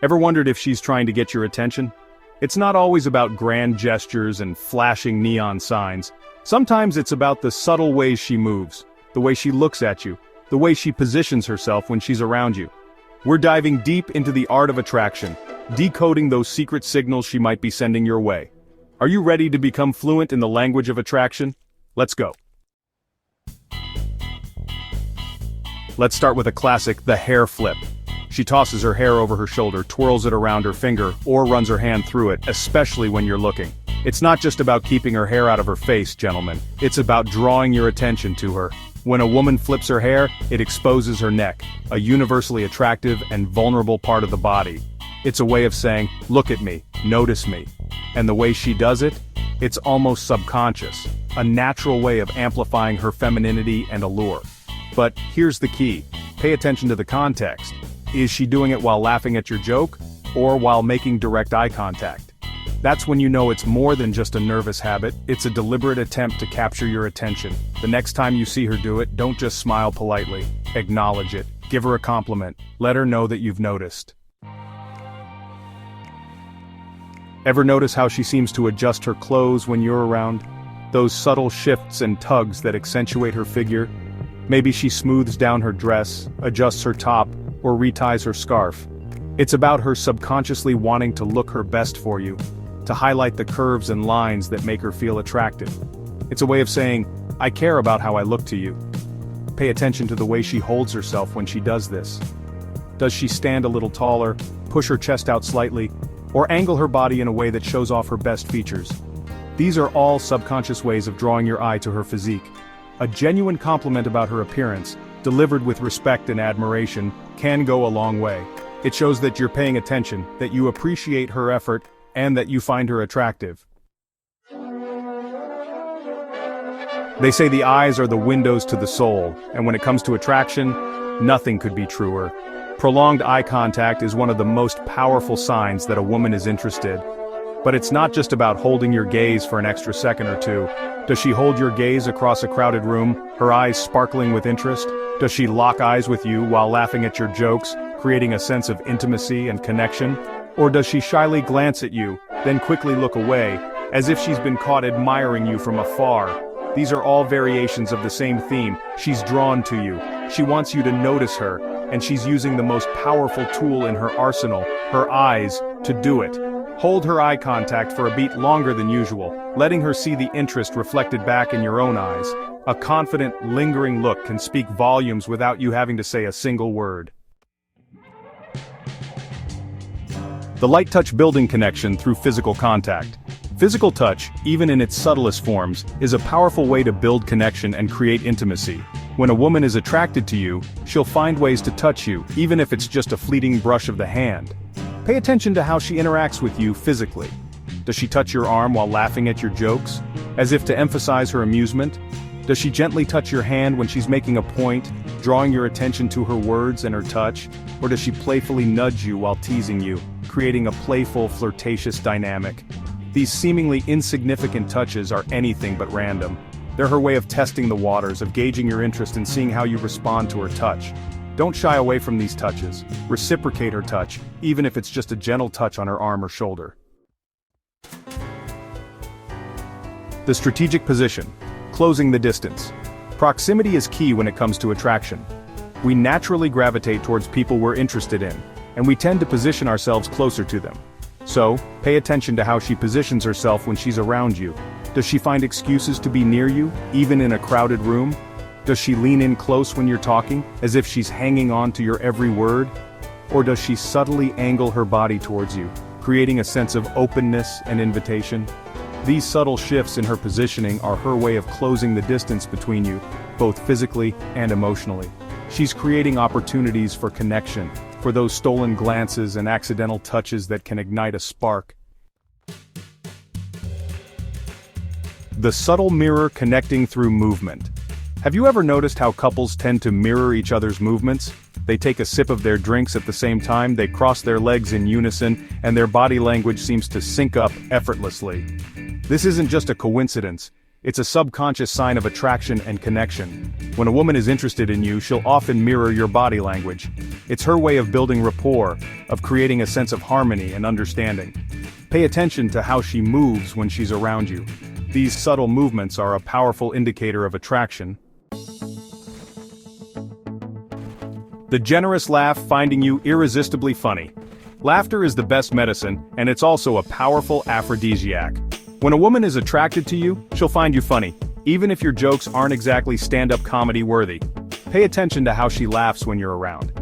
Ever wondered if she's trying to get your attention? It's not always about grand gestures and flashing neon signs. Sometimes it's about the subtle ways she moves, the way she looks at you, the way she positions herself when she's around you. We're diving deep into the art of attraction, decoding those secret signals she might be sending your way. Are you ready to become fluent in the language of attraction? Let's go. Let's start with a classic, the hair flip. She tosses her hair over her shoulder, twirls it around her finger, or runs her hand through it, especially when you're looking. It's not just about keeping her hair out of her face, gentlemen. It's about drawing your attention to her. When a woman flips her hair, it exposes her neck, a universally attractive and vulnerable part of the body. It's a way of saying, look at me, notice me. And the way she does it, it's almost subconscious, a natural way of amplifying her femininity and allure. But here's the key, pay attention to the context. Is she doing it while laughing at your joke, or while making direct eye contact? That's when you know it's more than just a nervous habit, it's a deliberate attempt to capture your attention. The next time you see her do it, don't just smile politely. Acknowledge it. Give her a compliment. Let her know that you've noticed. Ever notice how she seems to adjust her clothes when you're around? Those subtle shifts and tugs that accentuate her figure? Maybe she smooths down her dress, adjusts her top, or reties her scarf. It's about her subconsciously wanting to look her best for you, to highlight the curves and lines that make her feel attractive. It's a way of saying, I care about how I look to you. Pay attention to the way she holds herself when she does this. Does she stand a little taller, push her chest out slightly, or angle her body in a way that shows off her best features? These are all subconscious ways of drawing your eye to her physique. A genuine compliment about her appearance, delivered with respect and admiration, can go a long way. It shows that you're paying attention, that you appreciate her effort, and that you find her attractive. They say the eyes are the windows to the soul, and when it comes to attraction, nothing could be truer. Prolonged eye contact is one of the most powerful signs that a woman is interested. But it's not just about holding your gaze for an extra second or two. Does she hold your gaze across a crowded room, her eyes sparkling with interest? Does she lock eyes with you while laughing at your jokes, creating a sense of intimacy and connection? Or does she shyly glance at you, then quickly look away, as if she's been caught admiring you from afar? These are all variations of the same theme. She's drawn to you. She wants you to notice her, and she's using the most powerful tool in her arsenal, her eyes, to do it. Hold her eye contact for a beat longer than usual, letting her see the interest reflected back in your own eyes. A confident, lingering look can speak volumes without you having to say a single word. The light touch building connection through physical contact. Physical touch, even in its subtlest forms, is a powerful way to build connection and create intimacy. When a woman is attracted to you, she'll find ways to touch you, even if it's just a fleeting brush of the hand. Pay attention to how she interacts with you physically. Does she touch your arm while laughing at your jokes, as if to emphasize her amusement? Does she gently touch your hand when she's making a point, drawing your attention to her words and her touch? Or does she playfully nudge you while teasing you, creating a playful, flirtatious dynamic? These seemingly insignificant touches are anything but random. They're her way of testing the waters, of gauging your interest and seeing how you respond to her touch. Don't shy away from these touches. Reciprocate her touch, even if it's just a gentle touch on her arm or shoulder. The strategic position. Closing the distance. Proximity is key when it comes to attraction. We naturally gravitate towards people we're interested in, and we tend to position ourselves closer to them. So, pay attention to how she positions herself when she's around you. Does she find excuses to be near you, even in a crowded room? Does she lean in close when you're talking, as if she's hanging on to your every word? Or does she subtly angle her body towards you, creating a sense of openness and invitation? These subtle shifts in her positioning are her way of closing the distance between you, both physically and emotionally. She's creating opportunities for connection, for those stolen glances and accidental touches that can ignite a spark. The subtle mirror connecting through movement. Have you ever noticed how couples tend to mirror each other's movements? They take a sip of their drinks at the same time, they cross their legs in unison, and their body language seems to sync up effortlessly. This isn't just a coincidence. It's a subconscious sign of attraction and connection. When a woman is interested in you, she'll often mirror your body language. It's her way of building rapport, of creating a sense of harmony and understanding. Pay attention to how she moves when she's around you. These subtle movements are a powerful indicator of attraction. The generous laugh finding you irresistibly funny. Laughter is the best medicine, and it's also a powerful aphrodisiac. When a woman is attracted to you, she'll find you funny, even if your jokes aren't exactly stand-up comedy worthy. Pay attention to how she laughs when you're around.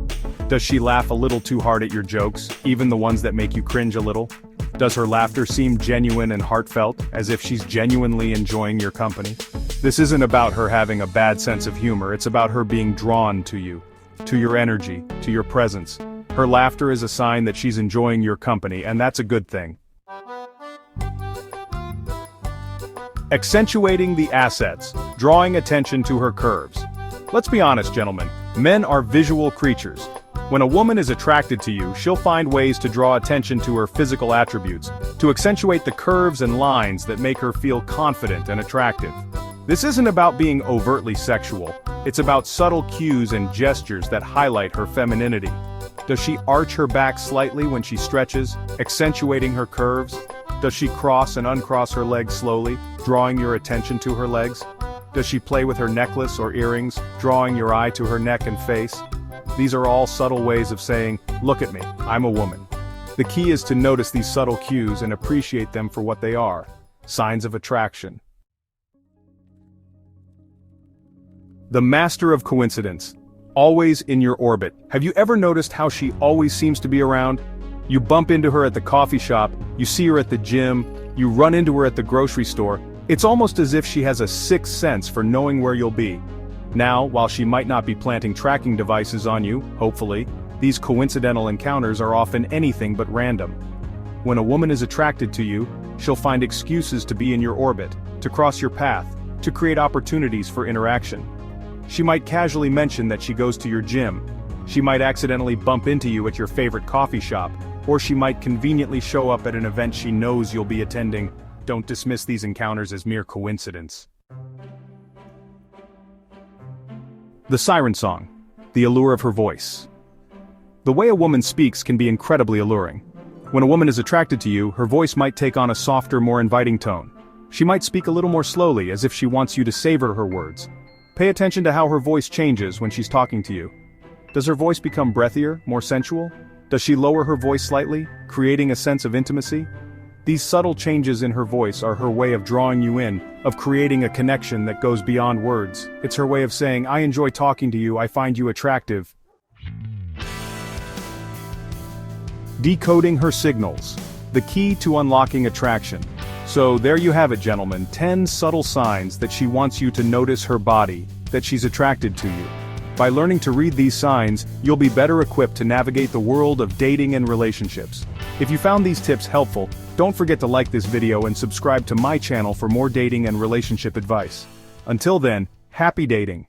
Does she laugh a little too hard at your jokes, even the ones that make you cringe a little? Does her laughter seem genuine and heartfelt, as if she's genuinely enjoying your company? This isn't about her having a bad sense of humor, it's about her being drawn to you, to your energy, to your presence. Her laughter is a sign that she's enjoying your company, and that's a good thing. Accentuating the assets, drawing attention to her curves. Let's be honest, gentlemen, men are visual creatures. When a woman is attracted to you, she'll find ways to draw attention to her physical attributes, to accentuate the curves and lines that make her feel confident and attractive. This isn't about being overtly sexual, it's about subtle cues and gestures that highlight her femininity. Does she arch her back slightly when she stretches, accentuating her curves? Does she cross and uncross her legs slowly, drawing your attention to her legs? Does she play with her necklace or earrings, drawing your eye to her neck and face? These are all subtle ways of saying, "Look at me, I'm a woman." The key is to notice these subtle cues and appreciate them for what they are, signs of attraction. The master of coincidence. Always in your orbit. Have you ever noticed how she always seems to be around? You bump into her at the coffee shop, you see her at the gym, you run into her at the grocery store. It's almost as if she has a sixth sense for knowing where you'll be. Now, while she might not be planting tracking devices on you, hopefully, these coincidental encounters are often anything but random. When a woman is attracted to you, she'll find excuses to be in your orbit, to cross your path, to create opportunities for interaction. She might casually mention that she goes to your gym. She might accidentally bump into you at your favorite coffee shop, or she might conveniently show up at an event she knows you'll be attending. Don't dismiss these encounters as mere coincidence. The siren song. The allure of her voice. The way a woman speaks can be incredibly alluring. When a woman is attracted to you, her voice might take on a softer, more inviting tone. She might speak a little more slowly, as if she wants you to savor her words. Pay attention to how her voice changes when she's talking to you. Does her voice become breathier, more sensual? Does she lower her voice slightly, creating a sense of intimacy? These subtle changes in her voice are her way of drawing you in, of creating a connection that goes beyond words. It's her way of saying, "I enjoy talking to you, I find you attractive." Decoding her signals. The key to unlocking attraction. So there you have it, gentlemen, 10 subtle signs that she wants you to notice her body, that she's attracted to you. By learning to read these signs, you'll be better equipped to navigate the world of dating and relationships. If you found these tips helpful, don't forget to like this video and subscribe to my channel for more dating and relationship advice. Until then, happy dating.